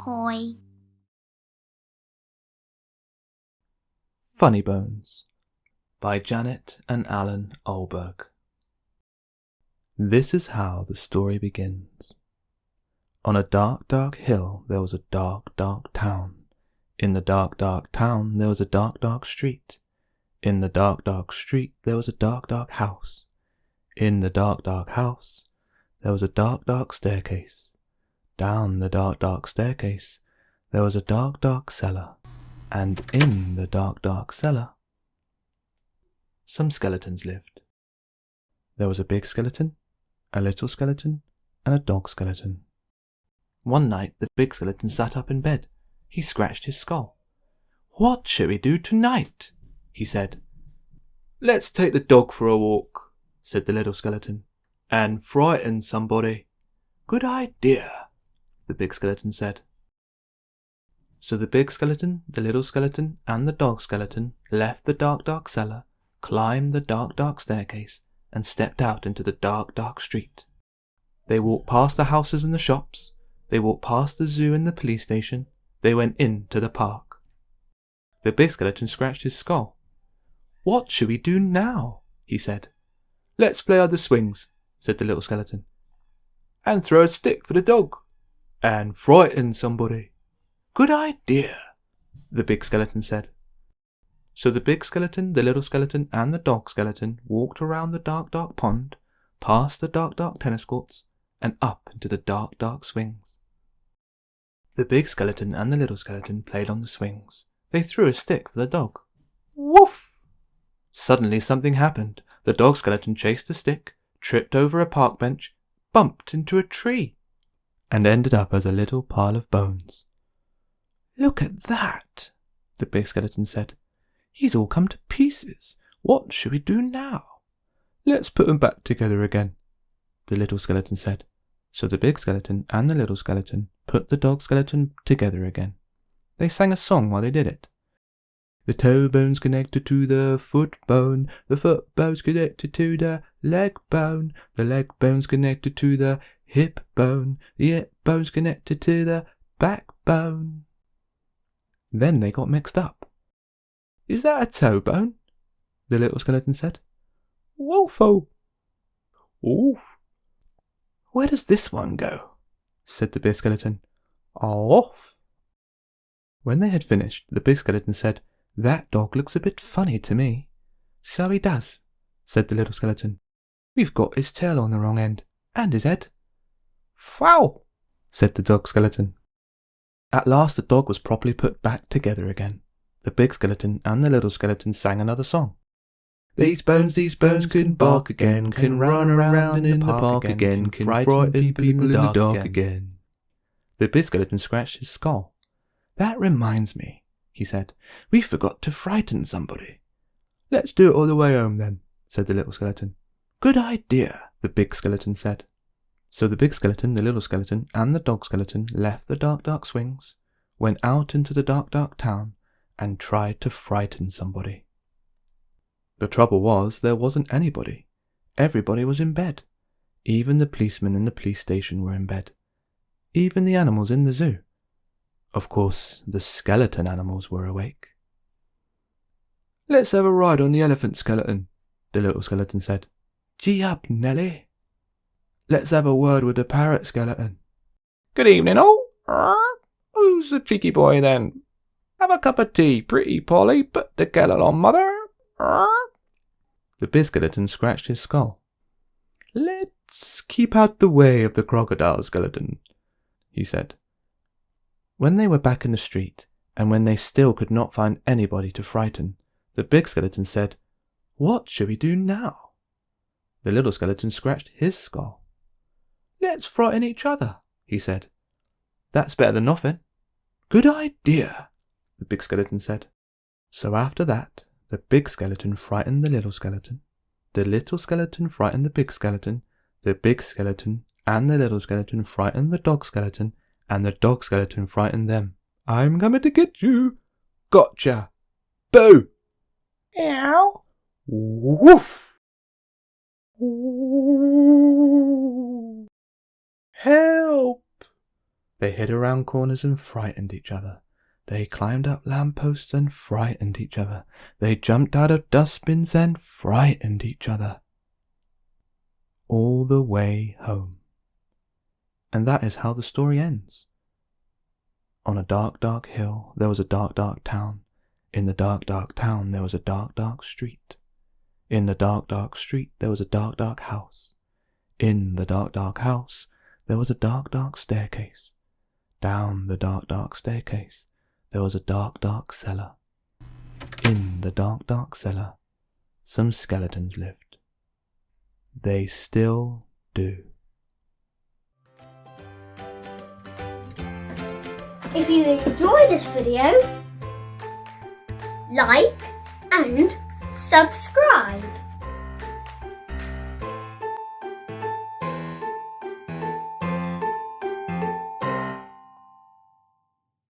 Ahoy! Funnybones by Janet and Allan Ahlberg. This is how the story begins. On a dark, dark hill there was a dark, dark town. In the dark, dark town there was a dark, dark street. In the dark, dark street there was a dark, dark house. In the dark, dark house there was a dark, dark staircase. Down the dark, dark staircase there was a dark, dark cellar. And in the dark, dark cellar some skeletons lived. There was a big skeleton, a little skeleton, and a dog skeleton. One night the big skeleton sat up in bed. He scratched his skull. "What shall we do tonight?" he said. "Let's take the dog for a walk," said the little skeleton, "and frighten somebody." "Good idea," the big skeleton said. So the big skeleton, the little skeleton, and the dog skeleton left the dark, dark cellar, climbed the dark, dark staircase, and stepped out into the dark, dark street. They walked past the houses and the shops. They walked past the zoo and the police station. They went into the park. The big skeleton scratched his skull. "What should we do now?" he said. "Let's play other swings," said the little skeleton, "and throw a stick for the dog, and frighten somebody." "Good idea," the big skeleton said. So the big skeleton, the little skeleton, and the dog skeleton walked around the dark, dark pond, past the dark, dark tennis courts, and up into the dark, dark swings. The big skeleton and the little skeleton played on the swings. They threw a stick for the dog. Woof! Suddenly something happened. The dog skeleton chased the stick, tripped over a park bench, bumped into a tree, and ended up as a little pile of bones. "Look at that," the big skeleton said. "He's all come to pieces. What should we do now?" "Let's put them back together again," the little skeleton said. So the big skeleton and the little skeleton put the dog skeleton together again. They sang a song while they did it. "The toe bone's connected to the foot bone bone's connected to the leg bone's connected to the hip bone's connected to the backbone." Then they got mixed up. "Is that a toe bone?" the little skeleton said. "Woofo!" "Oof!" "Where does this one go?" said the big skeleton. "Off!" When they had finished, the big skeleton said, "That dog looks a bit funny to me." "So he does," said the little skeleton. "We've got his tail on the wrong end, and his head." "Foul!" said the dog skeleton. At last the dog was properly put back together again. The big skeleton and the little skeleton sang another song. These bones can bark again, can run around in the park again, can frighten people in the dark again." The big skeleton scratched his skull. "That reminds me," he said. "We forgot to frighten somebody." "Let's do it all the way home then," said the little skeleton. "Good idea," the big skeleton said. So the big skeleton, the little skeleton, and the dog skeleton left the dark, dark swings, went out into the dark, dark town, and tried to frighten somebody. The trouble was, there wasn't anybody. Everybody was in bed. Even the policemen in the police station were in bed. Even the animals in the zoo. Of course, the skeleton animals were awake. "Let's have a ride on the elephant skeleton," the little skeleton said. "Gee up, Nelly." "Let's have a word with the parrot skeleton." "Good evening, all. Who's the cheeky boy then? Have a cup of tea, pretty Polly. Put the kettle on, mother." The big skeleton scratched his skull. "Let's keep out the way of the crocodile skeleton," he said. When they were back in the street, and when they still could not find anybody to frighten, the big skeleton said, "What shall we do now?" The little skeleton scratched his skull. "Let's frighten each other," he said. "That's better than nothing." "Good idea," the big skeleton said. So after that, the big skeleton frightened the little skeleton frightened the big skeleton and the little skeleton frightened the dog skeleton, and the dog skeleton frightened them. "I'm coming to get you." "Gotcha." "Boo." "Meow." "Woof." "Help!" They hid around corners and frightened each other. They climbed up lampposts and frightened each other. They jumped out of dustbins and frightened each other. All the way home. And that is how the story ends. On a dark, dark hill, there was a dark, dark town. In the dark, dark town, there was a dark, dark street. In the dark, dark street, there was a dark, dark house. In the dark, dark house, there was a dark, dark staircase. Down the dark, dark staircase, there was a dark, dark cellar. In the dark, dark cellar, some skeletons lived. They still do. If you enjoyed this video, like and subscribe.